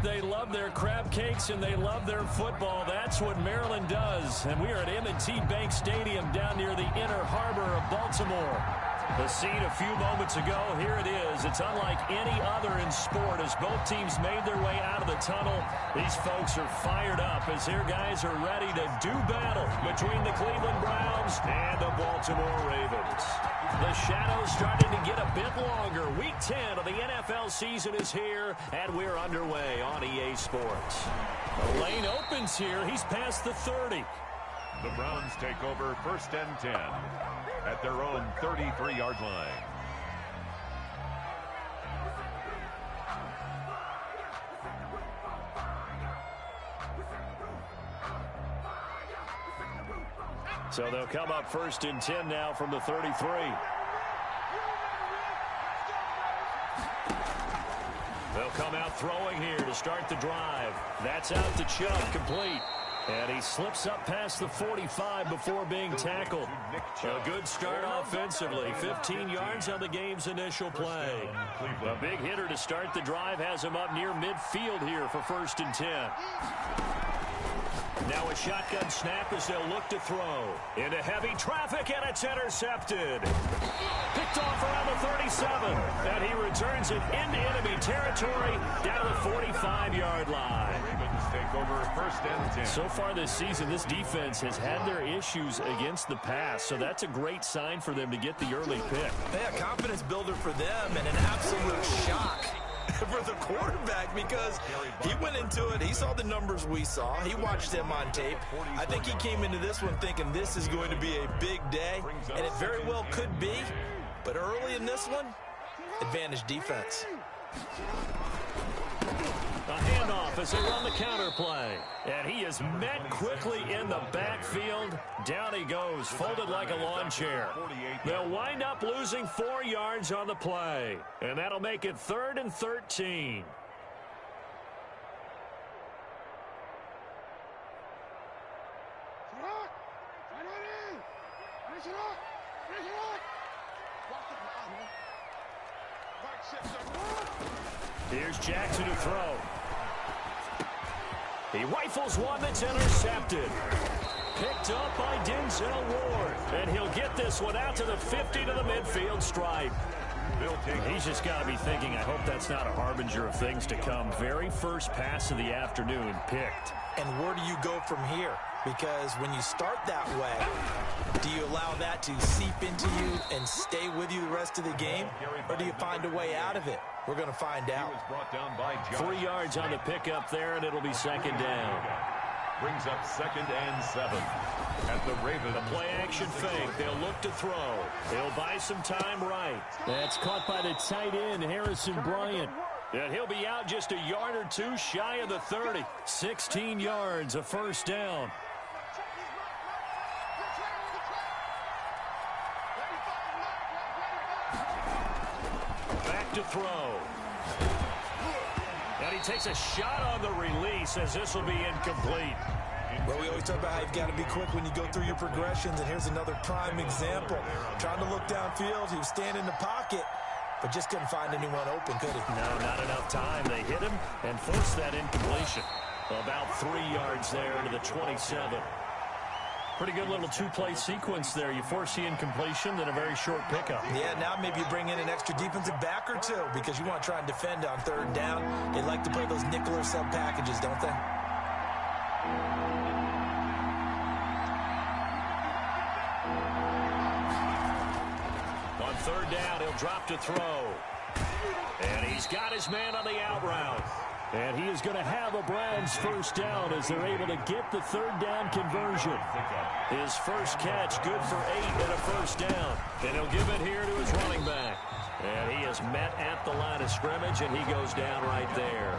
they love their crab cakes and they love their football. That's what Maryland does. And we are at M&T Bank Stadium down near the Inner Harbor of Baltimore. The scene a few moments ago, here it is. It's unlike any other in sport as both teams made their way out of the tunnel. These folks are fired up as their guys are ready to do battle between the Cleveland Browns and the Baltimore Ravens. The shadow's starting to get a bit longer. Week 10 of the NFL season is here, and we're underway on EA Sports. The lane opens here. He's past the 30. The Browns take over 1st and 10 at their own 33-yard line. So they'll come up 1st and 10 now from the 33. They'll come out throwing here to start the drive. That's out to Chubb, complete. And he slips up past the 45 before being tackled. A good start offensively. 15 yards on the game's initial play. A big hitter to start the drive has him up near midfield here for 1st and 10. Now a shotgun snap as they'll look to throw. Into heavy traffic, and it's intercepted. Picked off around the 37. And he returns it into enemy territory down to the 45-yard line. Ravens take over 1st and 10. So far this season, this defense has had their issues against the pass, so that's a great sign for them to get the early pick. Yeah, confidence builder for them and an absolute shock for the quarterback because he went into it. He saw the numbers we saw. He watched them on tape. I think he came into this one thinking this is going to be a big day, and it very well could be. But early in this one, advantage defense. A handoff as they run the counter play. And he is met quickly in the backfield. Down he goes, folded like a lawn chair. They'll wind up losing 4 yards on the play. And that'll make it 3rd and 13. Here's Jackson to throw. He rifles one that's intercepted. Picked up by Denzel Ward. And he'll get this one out to the 50 to the midfield stripe. He's just got to be thinking, I hope that's not a harbinger of things to come. Very first pass of the afternoon picked. And where do you go from here? Because when you start that way, do you allow that to seep into you and stay with you the rest of the game? Or do you find a way out of it? We're going to find out. 3 yards on the pickup there, and it'll be 2nd down. Brings up 2nd and 7 at the Ravens. The play-action fake. They'll look to throw. They'll buy some time right. That's caught by the tight end, Harrison Bryant. And he'll be out just a yard or two shy of the 30. 16 yards, a 1st down. Back to throw. And he takes a shot on the release as this will be incomplete. Well, we always talk about how you've got to be quick when you go through your progressions, and here's another prime example. Trying to look downfield, he was standing in the pocket, but just couldn't find anyone open, could he? No, not enough time. They hit him and forced that incompletion. About 3 yards there to the 27. Pretty good little two-play sequence there. You force the incompletion, then a very short pickup. Yeah, now maybe you bring in an extra defensive back or two because you want to try and defend on 3rd down. They like to play those nickel or sub packages, don't they? On 3rd down, he'll drop to throw. And he's got his man on the out route. And he is going to have a Browns 1st down as they're able to get the 3rd down conversion. His first catch, good for 8 and a 1st down. And he'll give it here to his running back. And he is met at the line of scrimmage, and he goes down right there.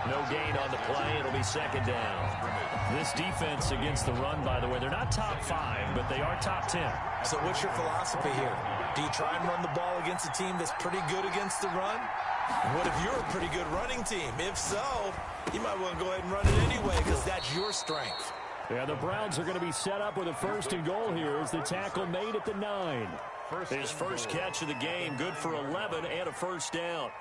No gain on the play. It'll be 2nd down. This defense against the run, by the way, they're not top 5, but they are top 10. So what's your philosophy here? Do you try and run the ball against a team that's pretty good against the run? What if you're a pretty good running team? If so, you might want to go ahead and run it anyway because that's your strength. Yeah, the Browns are going to be set up with a 1st and goal here as the tackle made at the 9. His first catch of the game, good for 11 and a 1st down.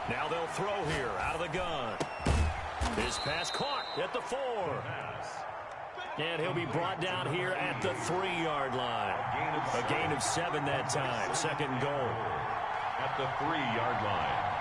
Now they'll throw here out of the gun. His pass caught at the 4. And he'll be brought down here at the 3-yard line. A gain of 7 that time. Second and goal. At the 3-yard line.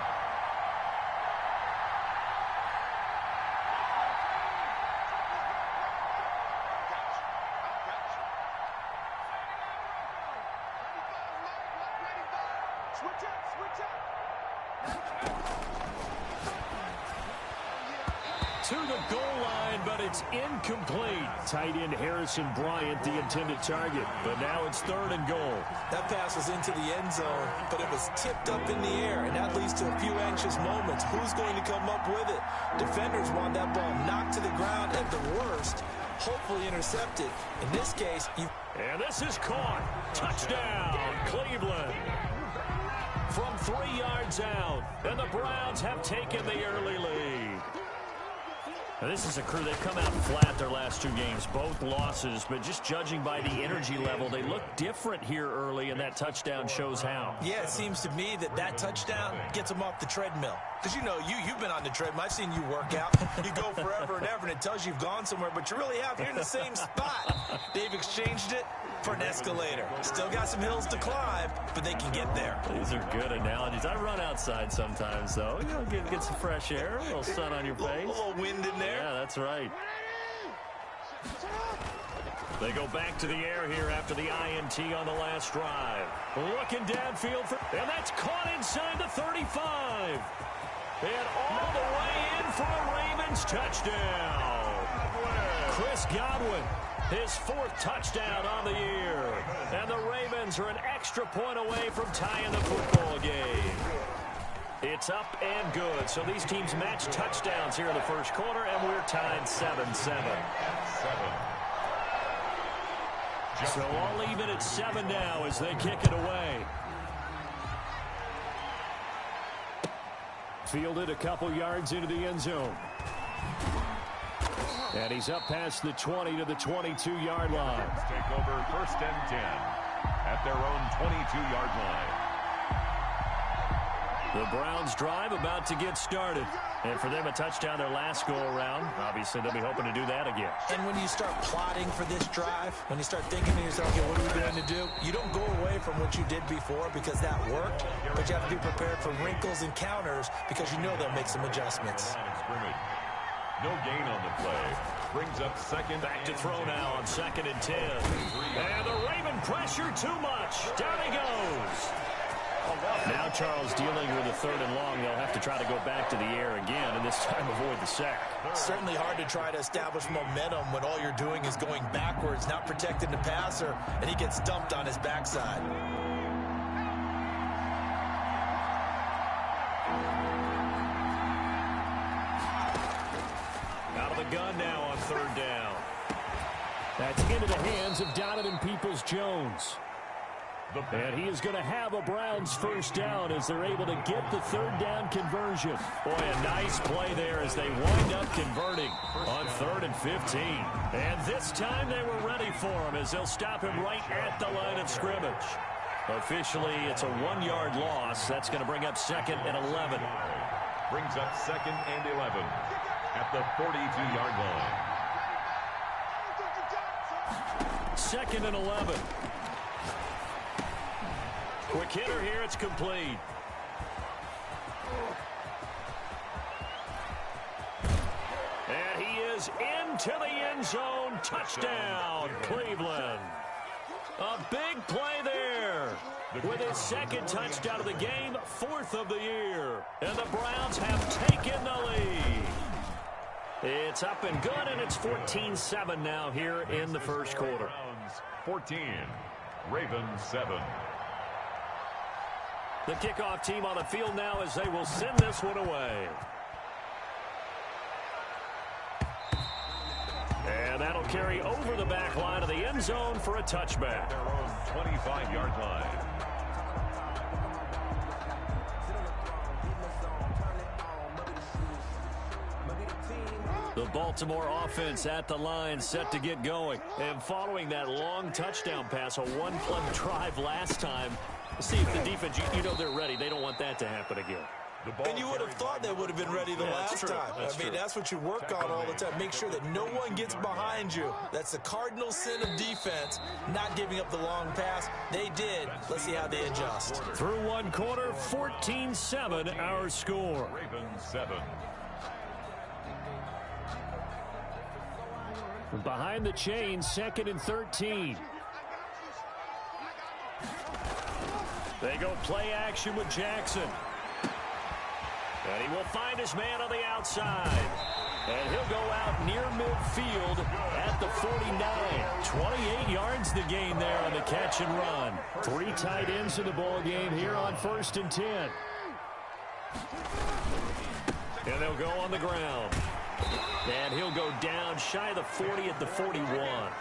To the goal line, but it's incomplete. Tight end Harrison Bryant, the intended target. But now it's 3rd and goal. That pass was into the end zone, but it was tipped up in the air, and that leads to a few anxious moments. Who's going to come up with it? Defenders want that ball knocked to the ground at the worst, hopefully intercepted. In this case, and this is caught. Touchdown, Cleveland. From 3 yards out, and the Browns have taken the early lead. Now, this is a crew, they've come out flat their last 2 games, both losses, but just judging by the energy level, they look different here early, and that touchdown shows how. Yeah, it seems to me that touchdown gets them off the treadmill. Because, you know, you've been on the treadmill. I've seen you work out. You go forever and ever, and it tells you you've gone somewhere, but you really have. You're in the same spot. They've exchanged it for an escalator. Still got some hills to climb, but they can get there. These are good analogies. I run outside sometimes, though. You know, get some fresh air, a little sun on your face. A little wind in there. Yeah, that's right. They go back to the air here after the INT on the last drive. Looking downfield, and that's caught inside the 35. And all the way in for a Ravens touchdown. Chris Godwin, his 4th touchdown on the year. And the Ravens are an extra point away from tying the football game. It's up and good. So these teams match touchdowns here in the first quarter, and we're tied 7-7. So all even at 7 now as they kick it away. Fielded a couple yards into the end zone. And he's up past the 20 to the 22-yard line. Take over 1st and 10 at their own 22-yard line. The Browns drive about to get started. And for them, a touchdown their last go-around. Obviously, they'll be hoping to do that again. And when you start plotting for this drive, when you start thinking to yourself, okay, what are we going to do? You don't go away from what you did before because that worked, but you have to be prepared for wrinkles and counters because you know they'll make some adjustments. No gain on the play. Brings up 2nd. Back to throw now on 2nd and 10. And the Raven pressure too much. Down he goes. Now Charles dealing with a 3rd and long. They'll have to try to go back to the air again, and this time avoid the sack. Certainly hard to try to establish momentum when all you're doing is going backwards, not protecting the passer, and he gets dumped on his backside. Out of the gun now on 3rd down. That's into the hands of Donovan Peoples-Jones. And he is going to have a Browns 1st down as they're able to get the 3rd down conversion. Boy, a nice play there as they wind up converting on 3rd and 15. And this time they were ready for him as they'll stop him right at the line of scrimmage. Officially, it's a 1-yard loss. That's going to bring up 2nd and 11. Brings up 2nd and 11 at the 42-yard line. 2nd and 11. Quick hitter here, it's complete. And he is into the end zone. Touchdown, Cleveland. A big play there. With his 2nd touchdown of the game, 4th of the year. And the Browns have taken the lead. It's up and good, and it's 14-7 now here in the first quarter. 14, Ravens 7. The kickoff team on the field now as they will send this one away. And that'll carry over the back line of the end zone for a touchback. Their own 25-yard line. The Baltimore offense at the line set to get going. And following that long touchdown pass, a one-play drive last time, See if the defense, you know they're ready. They don't want that to happen again. And you would have thought they would have been ready the last time. I mean, that's what you work on all the time. Make sure that no one gets behind you. That's the cardinal sin of defense, not giving up the long pass. They did. Let's see how they adjust. Through one quarter, 14-7 our score. Ravens 7. Behind the chain, 2nd and 13. They go play action with Jackson. And he will find his man on the outside. And he'll go out near midfield at the 49. 28 yards the gain there on the catch and run. 3 tight ends in the ball game here on 1st and 10. And they'll go on the ground. And he'll go down shy of the 40 at the 41.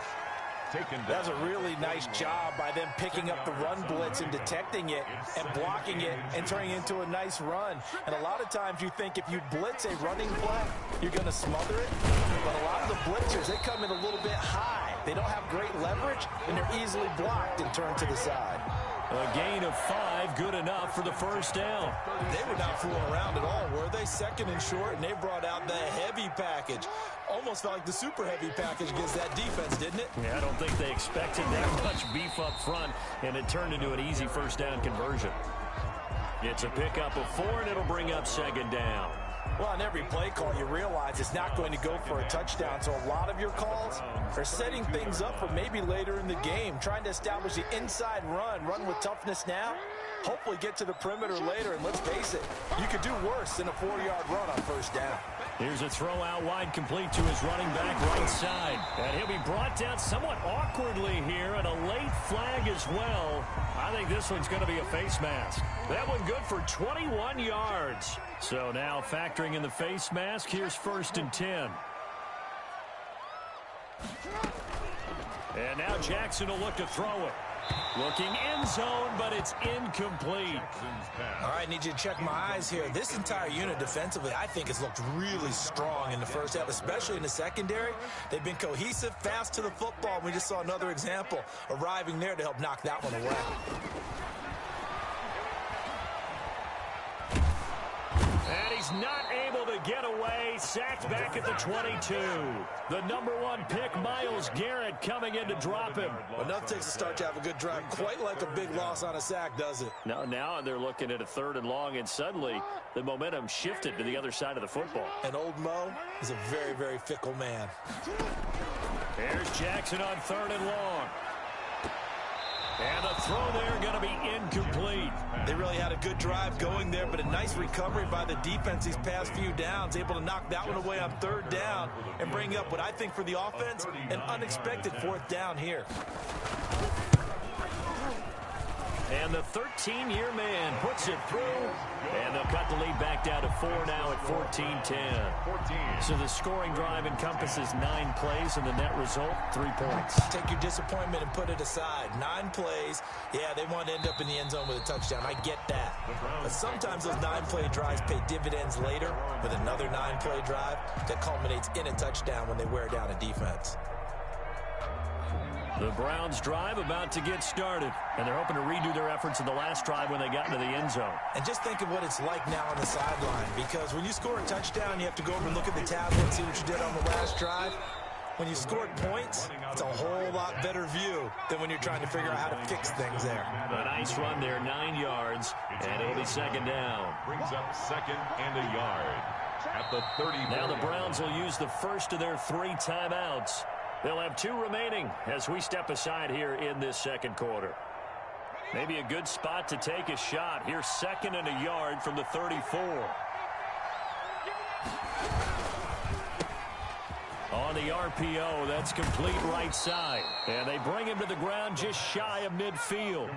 That's a really nice job by them picking up the run blitz and detecting it and blocking it and turning it into a nice run. And a lot of times you think if you blitz a running play, you're going to smother it. But a lot of the blitzers, they come in a little bit high. They don't have great leverage, and they're easily blocked and turned to the side. A gain of 5, good enough for the first down. They were not fooling around at all, were they? 2nd and short, and they brought out the heavy package. Almost felt like the super heavy package against that defense, didn't it? Yeah, I don't think they expected that much beef up front, and it turned into an easy first down conversion. It's a pickup of 4, and it'll bring up 2nd down. Well, on every play call, you realize it's not going to go for a touchdown. So a lot of your calls are setting things up for maybe later in the game, trying to establish the inside run with toughness now, hopefully get to the perimeter later. And let's face it, you could do worse than a 4-yard run on first down. Here's a throw out wide complete to his running back right side. And he'll be brought down somewhat awkwardly here, and a late flag as well. I think this one's going to be a face mask. That one good for 21 yards. So now factoring in the face mask, here's 1st and 10. And now Jackson will look to throw it. Looking end zone, but it's incomplete. All right, need you to check my eyes here. This entire unit defensively, I think, has looked really strong in the first half, especially in the secondary. They've been cohesive, fast to the football. We just saw another example arriving there to help knock that one away. And he's not able to get away. Sacked back at the 22. The #1 pick, Myles Garrett, coming in to drop him. Well, nothing takes a start to have a good drive. Quite like a big loss on a sack, does it? Now they're looking at a 3rd and long, and suddenly the momentum shifted to the other side of the football. And old Mo is a very, very fickle man. Here's Jackson on 3rd and long. And the throw there going to be incomplete. They really had a good drive going there, but a nice recovery by the defense these past few downs, able to knock that one away on 3rd down and bring up what I think for the offense, an unexpected 4th down here. And the 13-year man puts it through, and they'll cut the lead back down to 4 now at 14-10. So the scoring drive encompasses 9 plays, and the net result, 3 points. Take your disappointment and put it aside. 9 plays. Yeah, they want to end up in the end zone with a touchdown. I get that. But sometimes those 9-play drives pay dividends later with another 9-play drive that culminates in a touchdown when they wear down a defense. The Browns drive about to get started, and they're hoping to redo their efforts in the last drive when they got into the end zone. And just think of what it's like now on the sideline, because when you score a touchdown, you have to go over and look at the tablet and see what you did on the last drive. When you scored points, it's a whole lot better view than when you're trying to figure out how to fix things there. A nice run there, 9 yards, and it'll be 2nd down. Brings up 2nd and a yard at the 30. Now the Browns will use the first of their 3 timeouts. They'll have 2 remaining as we step aside here in this 2nd quarter. Maybe a good spot to take a shot. Here's 2nd and a yard from the 34. On the RPO, that's complete right side. And they bring him to the ground just shy of midfield.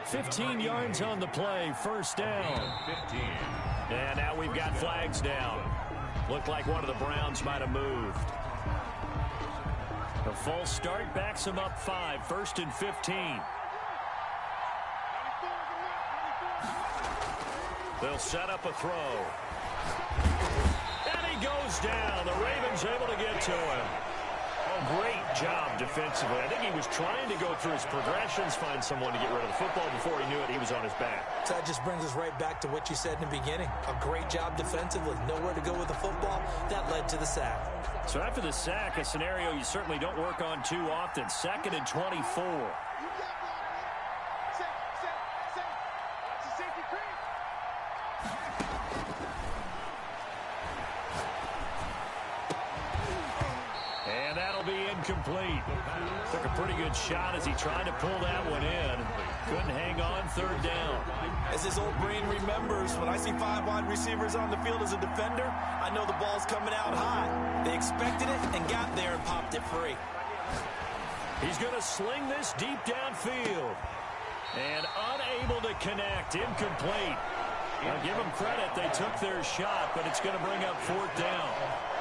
15 yards on the play, 1st down. And now we've got flags down. Looked like one of the Browns might have moved. A false start backs him up 5, 1st and 15. They'll set up a throw. And he goes down. The Ravens able to get to him. Great job defensively. I think he was trying to go through his progressions, find someone to get rid of the football. Before he knew it, he was on his back. So that just brings us right back to what you said in the beginning. A great job defensively. Nowhere to go with the football. That led to the sack. So after the sack, a scenario you certainly don't work on too often. 2nd and 24. And that'll be incomplete. Took a pretty good shot as he tried to pull that one in. Couldn't hang on 3rd down. As his old brain remembers, when I see 5 wide receivers on the field as a defender, I know the ball's coming out high. They expected it and got there and popped it free. He's going to sling this deep downfield. And unable to connect. Incomplete. I'll give them credit. They took their shot, but it's going to bring up 4th down.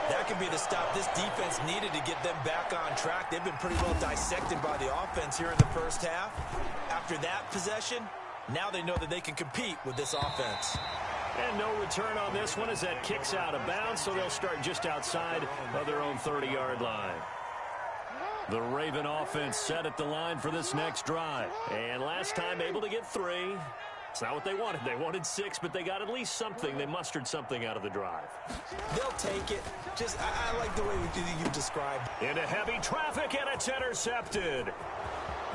That could be the stop this defense needed to get them back on track. They've been pretty well dissected by the offense here in the first half. After that possession, now they know that they can compete with this offense. And no return on this one as that kicks out of bounds, so they'll start just outside of their own 30-yard line. The Raven offense set at the line for this next drive. And last time able to get 3. It's not what they wanted. They wanted 6, but they got at least something. They mustered something out of the drive. They'll take it. Just, I like the way you described. Into heavy traffic, and it's intercepted.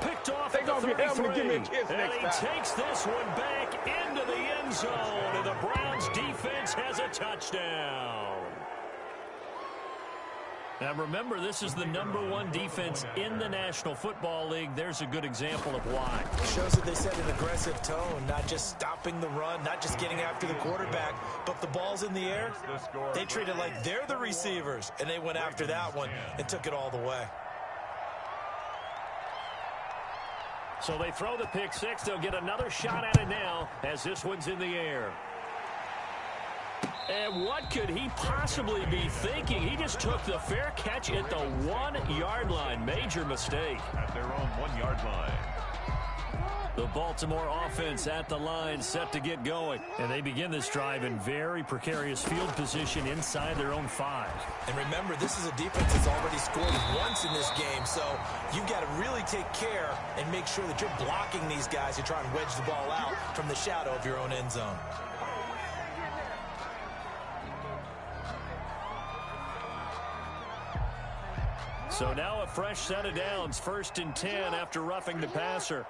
Picked off at the 33. And he takes this one back into the end zone. And the Browns defense has a touchdown. Now remember, this is the #1 defense in the National Football League. There's a good example of why. Shows that they set an aggressive tone, not just stopping the run, not just getting after the quarterback, but the ball's in the air. They treat it like they're the receivers, and they went after that one and took it all the way. So they throw the pick 6. They'll get another shot at it now as this one's in the air. And what could he possibly be thinking? He just took the fair catch at the 1-yard line. Major mistake. At their own 1-yard line. The Baltimore offense at the line, set to get going. And they begin this drive in very precarious field position inside their own 5. And remember, this is a defense that's already scored once in this game, so you've got to really take care and make sure that you're blocking these guys who try and wedge the ball out from the shadow of your own end zone. So now a fresh set of downs, 1st and 10 after roughing the passer.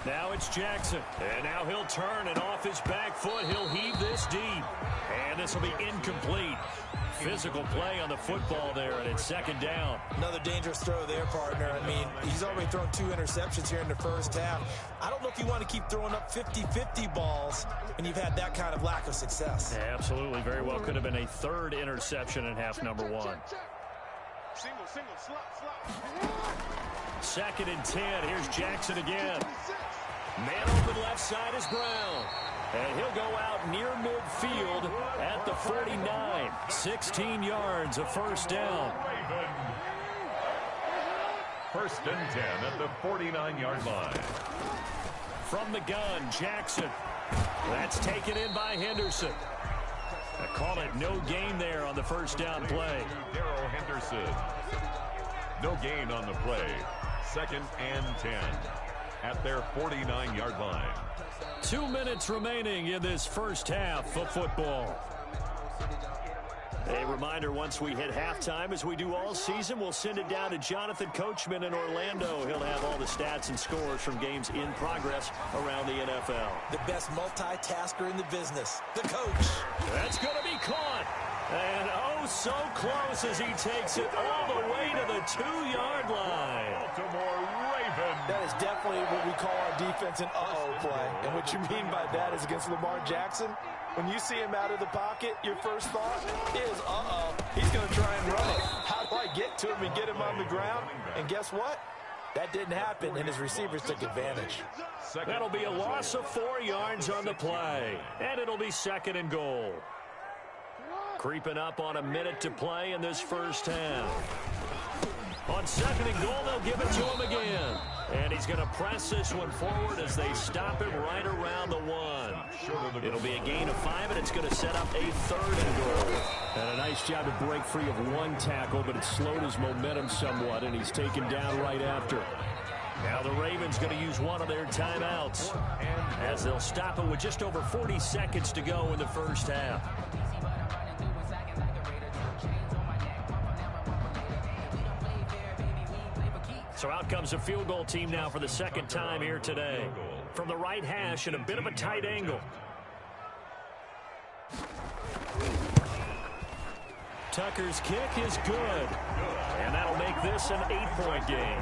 Now it's Jackson, and now he'll turn, and off his back foot, he'll heave this deep. And this will be incomplete. Physical play on the football there, and it's 2nd down. Another dangerous throw there, partner. I mean, he's already thrown 2 interceptions here in the first half. I don't know if you want to keep throwing up 50-50 balls when you've had that kind of lack of success. Yeah, absolutely. Very well could have been a 3rd interception in half number 1. Single, slot. 2nd and 10. Here's Jackson again. Man open left side is Brown. And he'll go out near midfield at the 49. 16 yards, a 1st down. 1st and 10 at the 49-yard line. From the gun, Jackson. That's taken in by Henderson. I call it no gain there on the 1st down play. Darrell Henderson. No gain on the play. 2nd and 10 at their 49-yard line. 2 minutes remaining in this first half of football. A reminder, once we hit halftime, as we do all season, we'll send it down to Jonathan Coachman in Orlando. He'll have all the stats and scores from games in progress around the NFL. The best multitasker in the business, the coach. That's going to be caught. And oh, so close as he takes it all the way to the 2-yard line. Baltimore Raven. That is definitely what we call our defense an uh-oh play. And what you mean by that is against Lamar Jackson, when you see him out of the pocket, your first thought is, uh-oh, he's going to try and run it. How do I get to him and get him on the ground? And guess what? That didn't happen, and his receivers took advantage. That'll be a loss of 4 yards on the play. And it'll be 2nd and goal. Creeping up on a minute to play in this first half. On 2nd and goal, they'll give it to him again. And he's going to press this one forward as they stop him right around the 1. It'll be a gain of 5, and it's going to set up a 3rd and goal. And a nice job to break free of 1 tackle, but it slowed his momentum somewhat, and he's taken down right after. Now the Ravens going to use one of their timeouts as they'll stop it with just over 40 seconds to go in the first half. So out comes a field goal team now for the 2nd time here today. From the right hash at a bit of a tight angle. Tucker's kick is good. And that'll make this an 8-point game.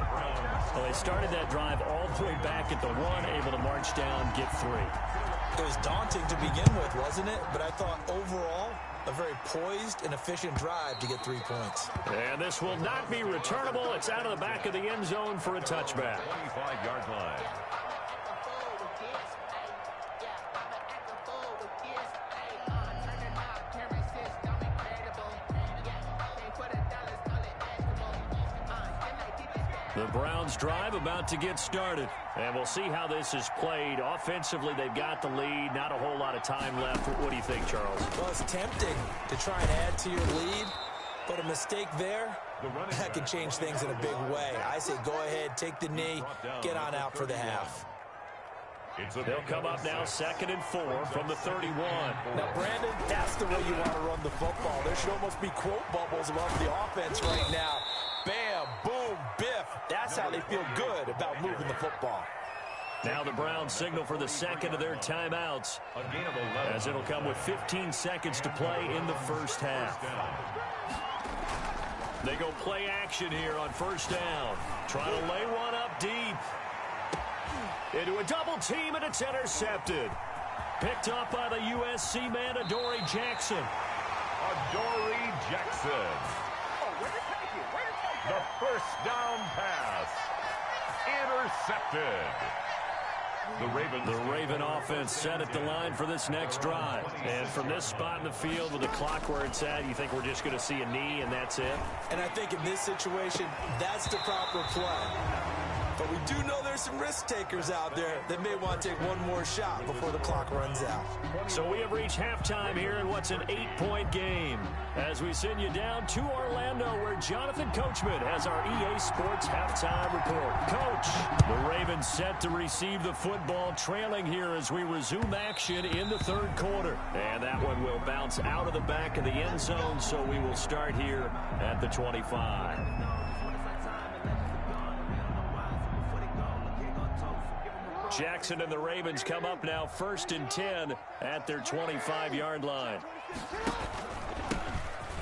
Well, they started that drive all the way back at the 1, able to march down, get 3. It was daunting to begin with, wasn't it? But I thought overall, a very poised and efficient drive to get 3 points. And this will not be returnable. It's out of the back of the end zone for a touchback. 25-yard line. The Browns drive about to get started. And we'll see how this is played. Offensively, they've got the lead. Not a whole lot of time left. What do you think, Charles? Well, it's tempting to try and add to your lead, but a mistake there, that can change things in a big way. I say go ahead, take the knee, get on out for the half. They'll come up now 2nd and 4 from the 31. Now, Brandon, that's the way you want to run the football. There should almost be quote bubbles above the offense right now. Bam, boom, biff. That's how they feel good about moving the football. Now the Browns signal for the 2nd of their timeouts, as it'll come with 15 seconds to play in the first half. They go play action here on 1st down. Trying to lay one up deep. Into a double team, and it's intercepted. Picked up by the USC man, Adoree Jackson. Adoree Jackson. The first down pass. Intercepted. The Raven offense set at the line for this next drive. And from this spot in the field with the clock where it's at, you think we're just going to see a knee and that's it? And I think in this situation, that's the proper play. But we do know there's some risk takers out there that may want to take one more shot before the clock runs out. So we have reached halftime here in what's an 8-point game, as we send you down to Orlando, where Jonathan Coachman has our EA Sports halftime report. Coach, the Ravens set to receive the football, trailing here as we resume action in the 3rd quarter. And that one will bounce out of the back of the end zone, so we will start here at the 25. Jackson and the Ravens come up now 1st and 10 at their 25-yard line.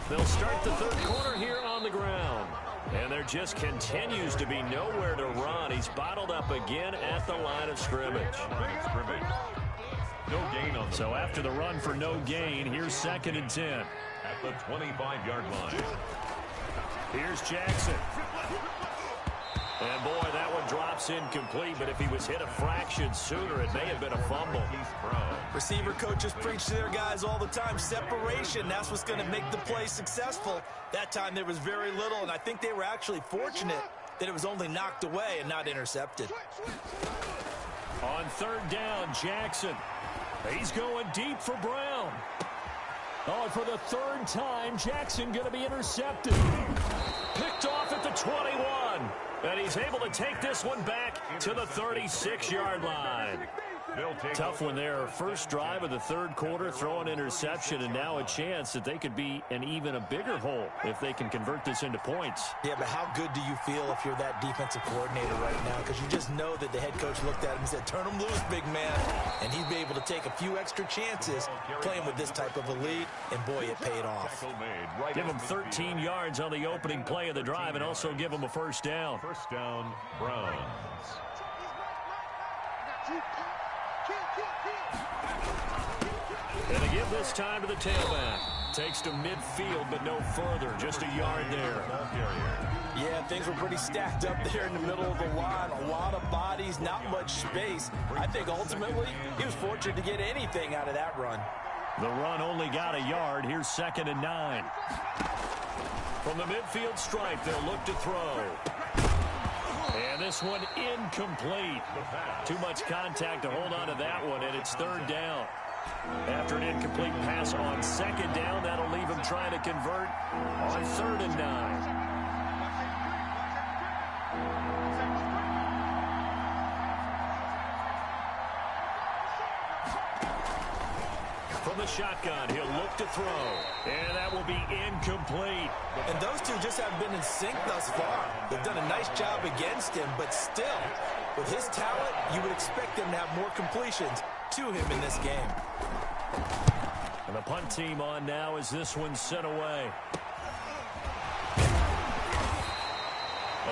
They'll start the 3rd quarter here on the ground. And there just continues to be nowhere to run. He's bottled up again at the line of scrimmage. No gain on the So after the run for no gain, here's 2nd and 10. At the 25-yard line. Here's Jackson. And, boy, that one drops incomplete, but if he was hit a fraction sooner, it may have been a fumble. Receiver coaches preach to their guys all the time. Separation, that's what's going to make the play successful. That time there was very little, and I think they were actually fortunate that it was only knocked away and not intercepted. On 3rd down, Jackson. He's going deep for Brown. Oh, and for the 3rd time, Jackson going to be intercepted. Picked off at the 21. And he's able to take this one back to the 36-yard line. Tough one there. First drive of the 3rd quarter, throw an interception, and now a chance that they could be in even a bigger hole if they can convert this into points. Yeah, but how good do you feel if you're that defensive coordinator right now? Because you just know that the head coach looked at him and said, turn him loose, big man. And he'd be able to take a few extra chances playing with this type of a lead, and boy, it paid off. Give him 13 yards on the opening play of the drive and also give him a 1st down. 1st down, Browns. And they give this time to the tailback. Takes to midfield, but no further. Just a yard there. Yeah, things were pretty stacked up there in the middle of the line. A lot of bodies, not much space. I think ultimately he was fortunate to get anything out of that run. The run only got a yard. Here's 2nd and 9. From the midfield stripe, they'll look to throw. And this one incomplete. Too much contact to hold on to that one, and it's third down. After an incomplete pass on second down, that'll leave him trying to convert on 3rd and 9. From the shotgun, he'll look to throw. And that will be incomplete. And those two just haven't been in sync thus far. They've done a nice job against him, but still, with his talent, you would expect him to have more completions to him in this game. And the punt team on now as this one's sent away.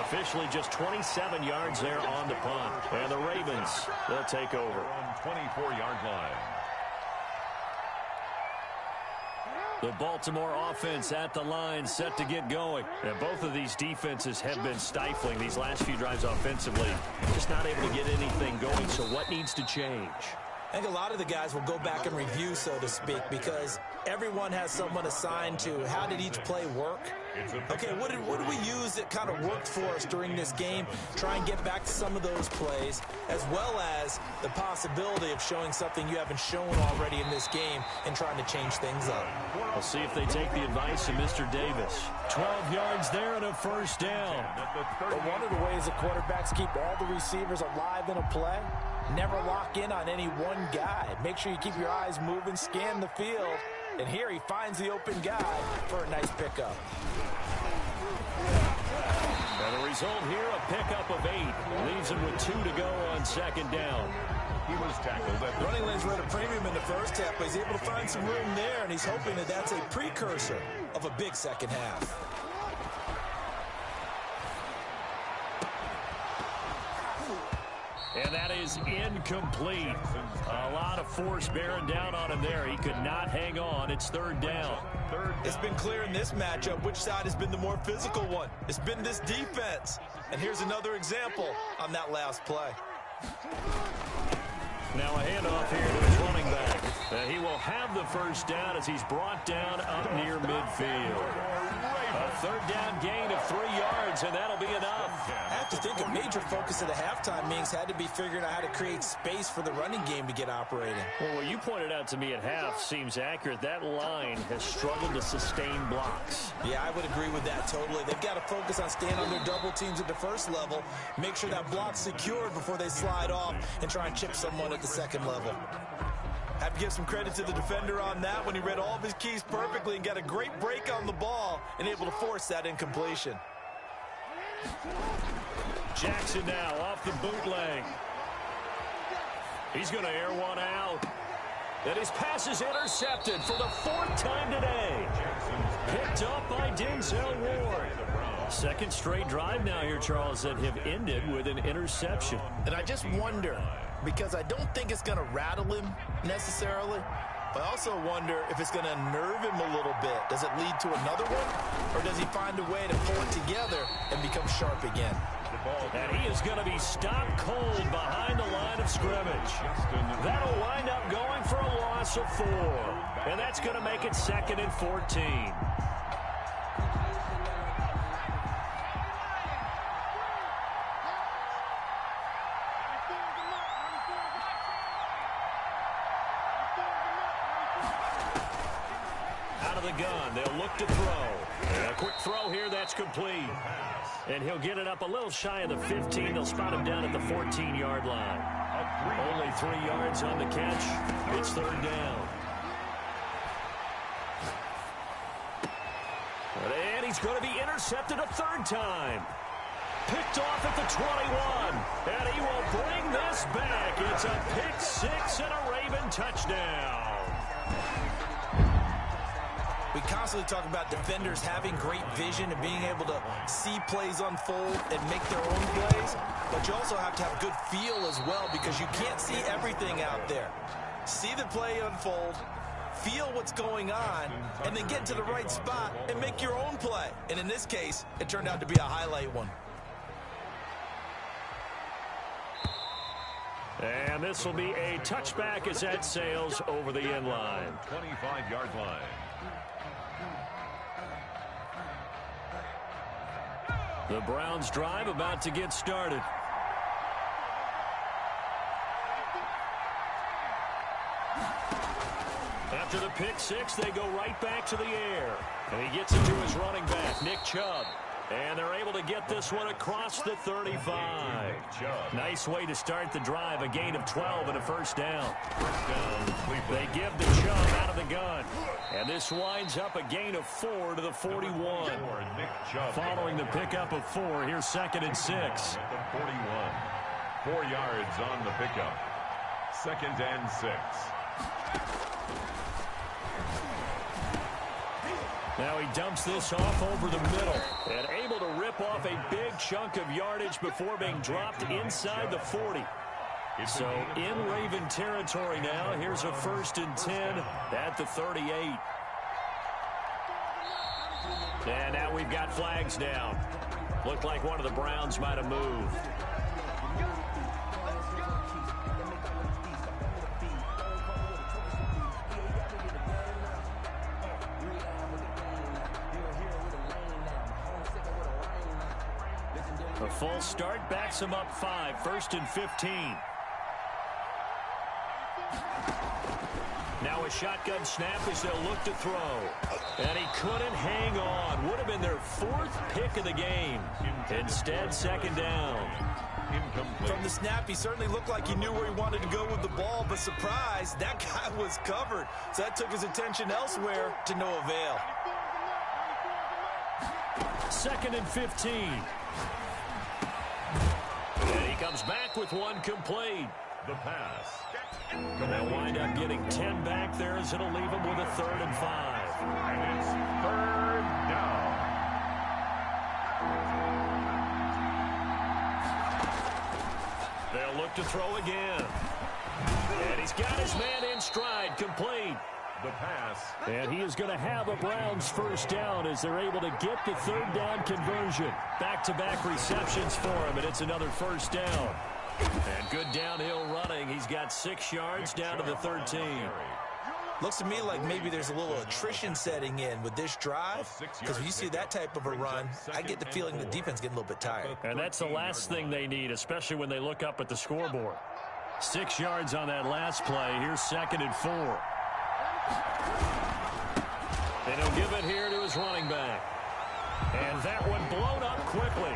Officially just 27 yards there on the punt. And the Ravens, they'll take over. On 24-yard line. The Baltimore offense at the line, set to get going. And both of these defenses have been stifling these last few drives offensively. Just not able to get anything going, so what needs to change? I think a lot of the guys will go back and review, so to speak, because everyone has someone assigned to how did each play work. Okay, what did we use that kind of worked for us during this game? Try and get back to some of those plays, as well as the possibility of showing something you haven't shown already in this game and trying to change things up. We'll see if they take the advice of Mr. Davis. 12 yards there and a first down. But one of the ways the quarterbacks keep all the receivers alive in a play, never lock in on any one guy. Make sure you keep your eyes moving, scan the field, and here he finds the open guy for a nice pickup. And the result here, a pickup of 8. Leaves him with 2 to go on second down. He was tackled at the Running lanes were at a premium in the first half, but he's able to find some room there, and he's hoping that that's a precursor of a big second half. And that is incomplete. A lot of force bearing down on him there. He could not hang on. It's third down. It's been clear in this matchup which side has been the more physical one. It's been this defense. And here's another example on that last play. Now a handoff here to his running back. He will have the first down as he's brought down up near midfield. A third down gain of 3 yards, and that'll be enough. I have to think a major focus at the halftime meetings had to be figuring out how to create space for the running game to get operating. Well, what you pointed out to me at half seems accurate. That line has struggled to sustain blocks. Yeah, I would agree with that totally. They've got to focus on staying on their double teams at the first level, make sure that block's secured before they slide off and try and chip someone at the second level. Have to give some credit to the defender on that when he read all of his keys perfectly and got a great break on the ball and able to force that incompletion. Jackson now off the bootleg. He's going to air one out. And his pass is intercepted for the 4th time today. Picked up by Denzel Ward. Second straight drive now here, Charles, that have ended with an interception. And I just wonder, because I don't think it's going to rattle him necessarily, but I also wonder if it's going to unnerve him a little bit. Does it lead to another one, or does he find a way to pull it together and become sharp again? And he is going to be stopped cold behind the line of scrimmage. That'll wind up going for a loss of 4. And that's going to make it 2nd and 14. Gun. They'll look to throw. And a quick throw here. That's complete. And he'll get it up a little shy of the 15. They'll spot him down at the 14-yard line. Only 3 yards on the catch. It's third down. And he's going to be intercepted a 3rd time. Picked off at the 21. And he will bring this back. It's a pick 6 and a Raven touchdown. We constantly talk about defenders having great vision and being able to see plays unfold and make their own plays, but you also have to have good feel as well because you can't see everything out there. See the play unfold, feel what's going on, and then get to the right spot and make your own play. And in this case, it turned out to be a highlight one. And this will be a touchback as that sails over the end line. 25-yard line. The Browns drive about to get started. After the pick six, they go right back to the air. And he gets it to his running back, Nick Chubb. And they're able to get this one across the 35. Nice way to start the drive, a gain of 12 and a first down. They give the Chubb out of the gun. And this winds up a gain of 4 to the 41. Following the pickup of 4, here's 2nd and 6. At the 41. 4 yards on the pickup. 2nd and 6. Now he dumps this off over the middle and able to rip off a big chunk of yardage before being dropped inside the 40. So in Raven territory now, here's a 1st and 10 at the 38. And now we've got flags down. Looked like one of the Browns might have moved. A full start backs him up 5, 1st and 15. Now a shotgun snap as they'll look to throw. And he couldn't hang on. Would have been their 4th pick of the game. Instead, 2nd down. From the snap, he certainly looked like he knew where he wanted to go with the ball, but surprise, that guy was covered. So that took his attention elsewhere to no avail. 2nd and 15. And he comes back with one complete. The pass. They'll wind up getting 10 back there as it'll leave him with a 3rd and 5. And it's 3rd down. They'll look to throw again. And he's got his man in stride, complete. The pass. And he is going to have a Browns 1st down as they're able to get the 3rd down conversion. Back-to-back receptions for him, and it's another 1st down. And good downhill running. He's got 6 yards down to the 13. Looks to me like maybe there's a little attrition setting in with this drive, because when you see that type of a run, I get the feeling the defense getting a little bit tired. And that's the last thing they need, especially when they look up at the scoreboard. 6 yards on that last play. Here's 2nd and 4. And he'll give it here to his running back. And that one blown up quickly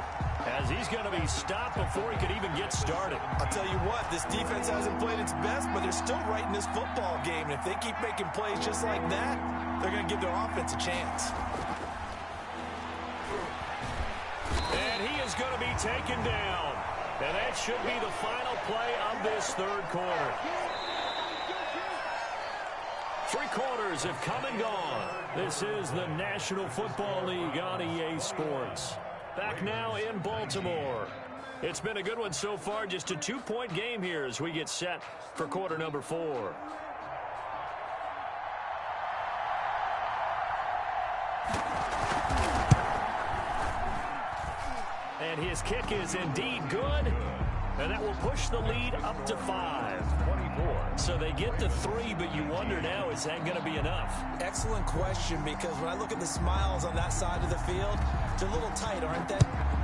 as he's going to be stopped before he could even get started. I'll tell you what, this defense hasn't played its best, but they're still right in this football game. And if they keep making plays just like that, they're going to give their offense a chance. And he is going to be taken down. And that should be the final play of this 3rd quarter. 3 quarters have come and gone. This is the National Football League on EA Sports. Back now in Baltimore. It's been a good one so far. Just a 2-point game here as we get set for quarter number 4. And his kick is indeed good. And that will push the lead up to 5. 24. So they get to 3, but you wonder now, is that going to be enough? Excellent question, because when I look at the smiles on that side of the field, they're a little tight, aren't they?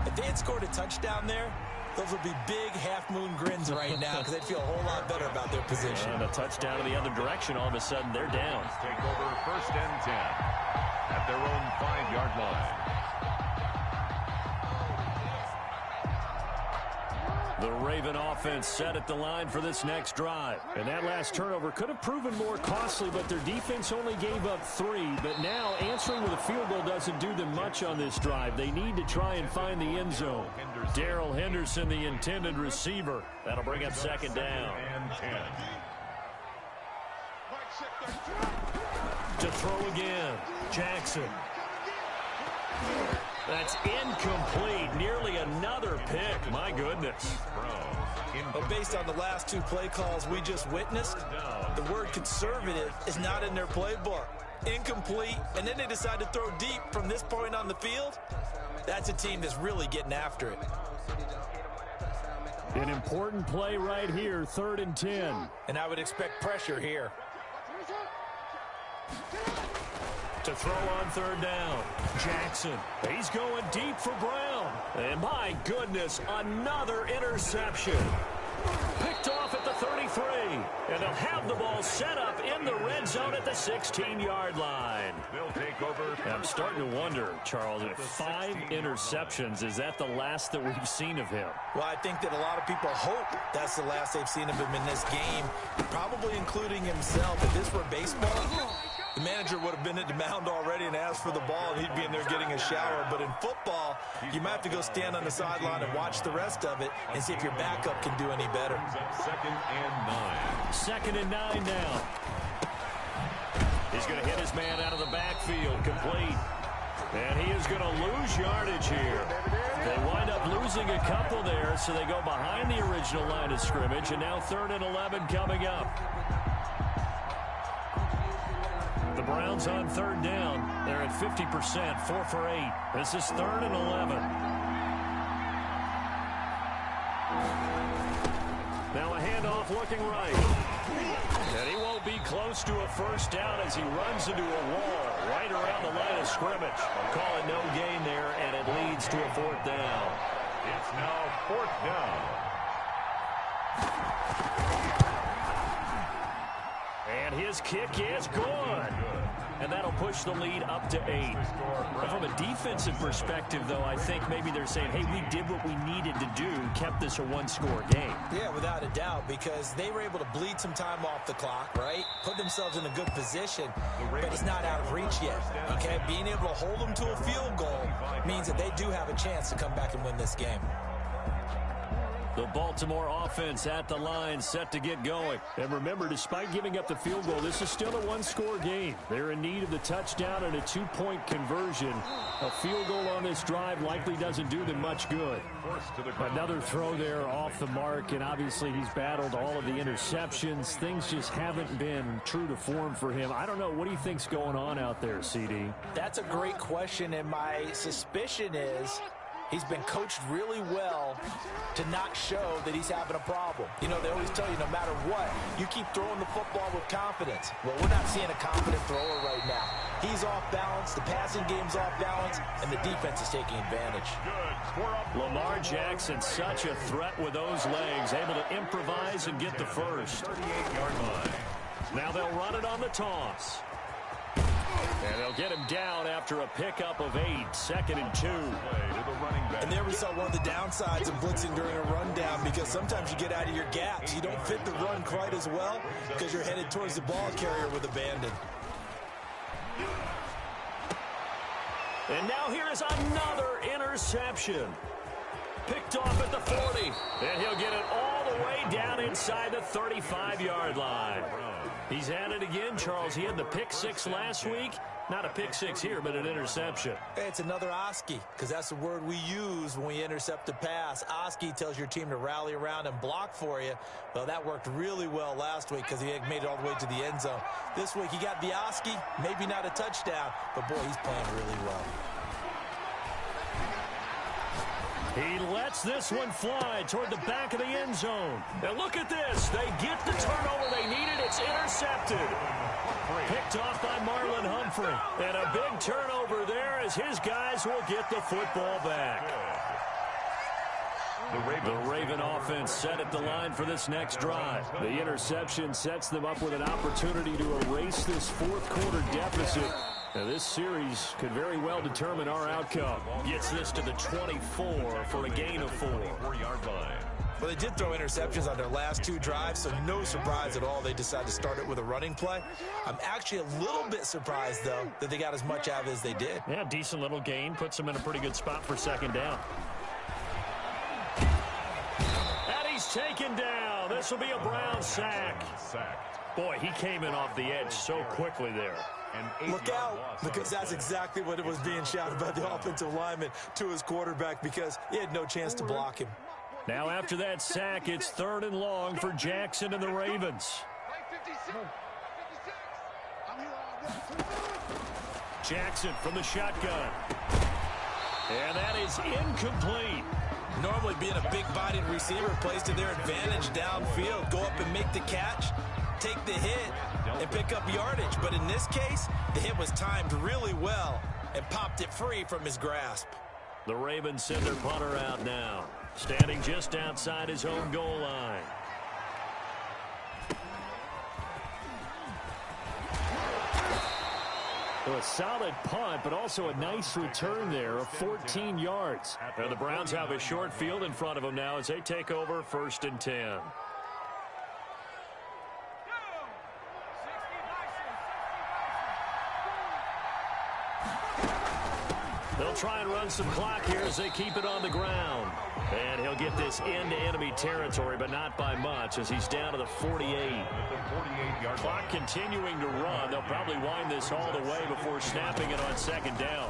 If they had scored a touchdown there, those would be big half-moon grins right now because they'd feel a whole lot better about their position. And a touchdown in the other direction, all of a sudden they're down. Take over 1st and 10 at their own 5-yard line. The Raven offense set at the line for this next drive. And that last turnover could have proven more costly, but their defense only gave up 3. But now answering with a field goal doesn't do them much on this drive. They need to try and find the end zone. Darrell Henderson, the intended receiver. That'll bring up 2nd down. And 10. To throw again, Jackson. That's incomplete. Nearly another pick. My goodness. But based on the last 2 play calls we just witnessed, the word conservative is not in their playbook. Incomplete, and then they decide to throw deep from this point on the field. That's a team that's really getting after it. An important play right here, 3rd and 10. And I would expect pressure here. To throw on third down, Jackson. He's going deep for Brown. And my goodness, another interception. Picked off at the 33. And they'll have the ball set up in the red zone at the 16-yard line. They'll take over. I'm starting to wonder, Charles, if 5 interceptions, is that the last that we've seen of him? Well, I think that a lot of people hope that's the last they've seen of him in this game, probably including himself. If this were baseball, the manager would have been at the mound already and asked for the ball, and he'd be in there getting a shower. But in football, you might have to go stand on the sideline and watch the rest of it and see if your backup can do any better. Second and 9. Second and 9 now. He's going to hit his man out of the backfield, complete. And he is going to lose yardage here. They wind up losing a couple there, so they go behind the original line of scrimmage, and now 3rd and 11 coming up. The Browns on 3rd down. They're at 50%, 4 for 8. This is 3rd and 11. Now a handoff looking right. And he won't be close to a first down as he runs into a wall right around the line of scrimmage. Calling no gain there, and it leads to a 4th down. It's now 4th down. And his kick is good. And that'll push the lead up to 8. But from a defensive perspective, though, I think maybe they're saying, hey, we did what we needed to do, kept this a one-score game. Yeah, without a doubt, because they were able to bleed some time off the clock, right? Put themselves in a good position, but it's not out of reach yet, okay? Being able to hold them to a field goal means that they do have a chance to come back and win this game. The Baltimore offense at the line, set to get going. And remember, despite giving up the field goal, this is still a one-score game. They're in need of the touchdown and a 2-point conversion. A field goal on this drive likely doesn't do them much good. Another throw there off the mark, and obviously he's battled all of the interceptions. Things just haven't been true to form for him. I don't know. What do you think's going on out there, CD? That's a great question, and my suspicion is he's been coached really well to not show that he's having a problem. You know, they always tell you no matter what, you keep throwing the football with confidence. Well, we're not seeing a confident thrower right now. He's off balance, the passing game's off balance, and the defense is taking advantage. Lamar Jackson, such a threat with those legs, able to improvise and get the first. 38-yard line. Now they'll run it on the toss. And they'll get him down after a pickup of 8, 2nd and 2. And there we saw one of the downsides of blitzing during a rundown, because sometimes you get out of your gaps. You don't fit the run quite as well because you're headed towards the ball carrier with abandon. And now here is another interception. Picked off at the 40. And he'll get it all the way down inside the 35-yard line. He's at it again, Charles. He had the pick 6 last week. Not a pick 6 here, but an interception. Hey, it's another Oski, because that's the word we use when we intercept a pass. Oski tells your team to rally around and block for you. Well, that worked really well last week because he had made it all the way to the end zone. This week he got the Oski, maybe not a touchdown, but boy, he's playing really well. He lets this one fly toward the back of the end zone. And look at this. They get the turnover they needed. It's intercepted. Picked off by Marlon Humphrey. And a big turnover there as his guys will get the football back. The Raven offense set at the line for this next drive. The interception sets them up with an opportunity to erase this fourth quarter deficit. Now, this series could very well determine our outcome. Gets this to the 24 for a gain of 4. Well, they did throw interceptions on their last 2 drives, so no surprise at all they decided to start it with a running play. I'm actually a little bit surprised, though, that they got as much out of it as they did. Yeah, decent little gain. Puts them in a pretty good spot for 2nd down. And he's taken down. This will be a Brown sack. Boy, he came in off the edge so quickly there. Look out, because that's exactly what it was being shouted by the offensive lineman to his quarterback, because he had no chance to block him. Now after that sack, it's 3rd and long for Jackson and the Ravens. Jackson from the shotgun. And that is incomplete. Normally being a big-bodied receiver plays to their advantage downfield. Go up and make the catch, take the hit, and pick up yardage. But in this case, the hit was timed really well and popped it free from his grasp. The Ravens send their punter out now, standing just outside his own goal line. A solid punt, but also a nice return there of 14 yards. And the Browns have a short field in front of them now as they take over 1st and 10. They'll try and run some clock here as they keep it on the ground. And he'll get this into enemy territory, but not by much as he's down to the 48. Clock continuing to run. They'll probably wind this all the way before snapping it on 2nd down.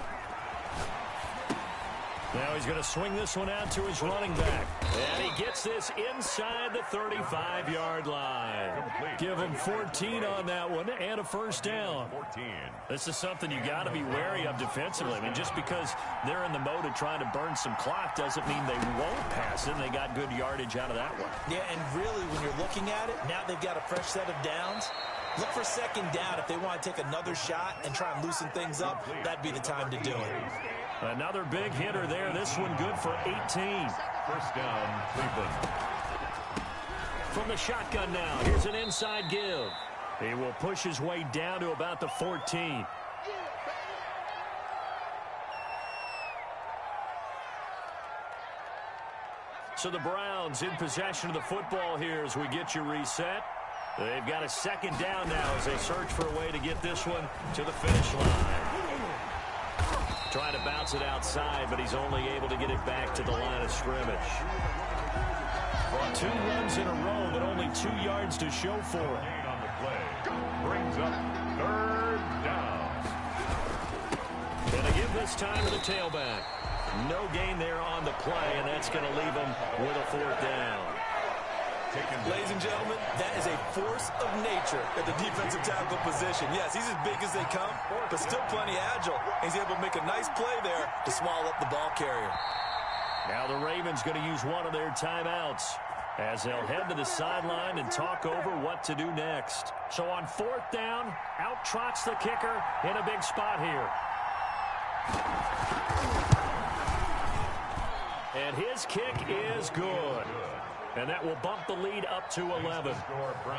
Now he's going to swing this one out to his running back. And he gets this inside the 35-yard line. Give him 14 on that one and a 1st down. This is something you got to be wary of defensively. I mean, just because they're in the mode of trying to burn some clock doesn't mean they won't pass it. And they got good yardage out of that one. Yeah, and really, when you're looking at it, now they've got a fresh set of downs. Look for 2nd down. If they want to take another shot and try and loosen things up, that'd be the time to do it. Another big hitter there. This one good for 18. 1st down, Cleveland. From the shotgun now, here's an inside give. He will push his way down to about the 14. So the Browns in possession of the football here as we get you reset. They've got a 2nd down now as they search for a way to get this one to the finish line. Trying to bounce it outside, but he's only able to get it back to the line of scrimmage. 2 runs in a row, but only 2 yards to show for it. On the play. Brings up 3rd down. And they give this time to the tailback. No gain there on the play, and that's going to leave him with a 4th down. Ladies and gentlemen, that is a force of nature at the defensive tackle position. Yes, he's as big as they come, but still plenty agile. He's able to make a nice play there to swallow up the ball carrier. Now the Ravens going to use one of their timeouts as they'll head to the sideline and talk over what to do next. So on 4th down, out trots the kicker in a big spot here. And his kick is good. And that will bump the lead up to 11.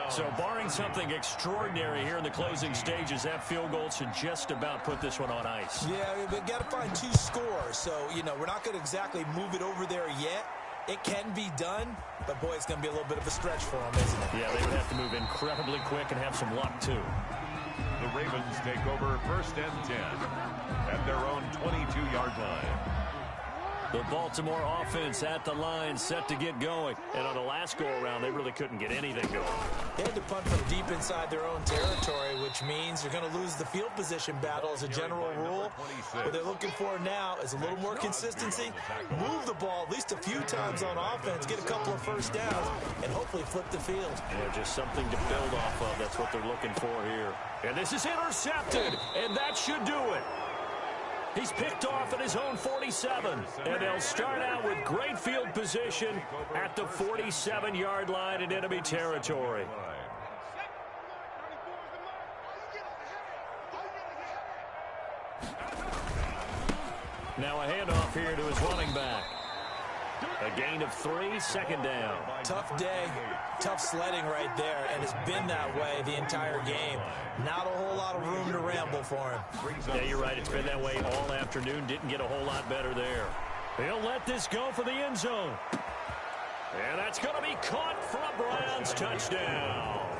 So barring something extraordinary here in the closing stages, that field goal should just about put this one on ice. Yeah, we've got to find 2 scores. So, you know, we're not going to exactly move it over there yet. It can be done, but, boy, it's going to be a little bit of a stretch for them, isn't it? Yeah, they would have to move incredibly quick and have some luck, too. The Ravens take over 1st and 10 at their own 22-yard line. The Baltimore offense at the line, set to get going. And on the last go-around, they really couldn't get anything going. They had to punt from deep inside their own territory, which means you're going to lose the field position battle as a general rule. What they're looking for now is a little more consistency, move the ball at least a few times on offense, get a couple of 1st downs, and hopefully flip the field. Yeah, just something to build off of. That's what they're looking for here. And this is intercepted, and that should do it. He's picked off at his own 47, and they'll start out with great field position at the 47-yard line in enemy territory. Now a handoff here to his running back. A gain of 3, 2nd down. Tough day, tough sledding right there, and it's been that way the entire game. Not a whole lot of room to ramble for him. Yeah, you're right. It's been that way all afternoon. Didn't get a whole lot better there. He'll let this go for the end zone. And that's going to be caught for a Browns touchdown.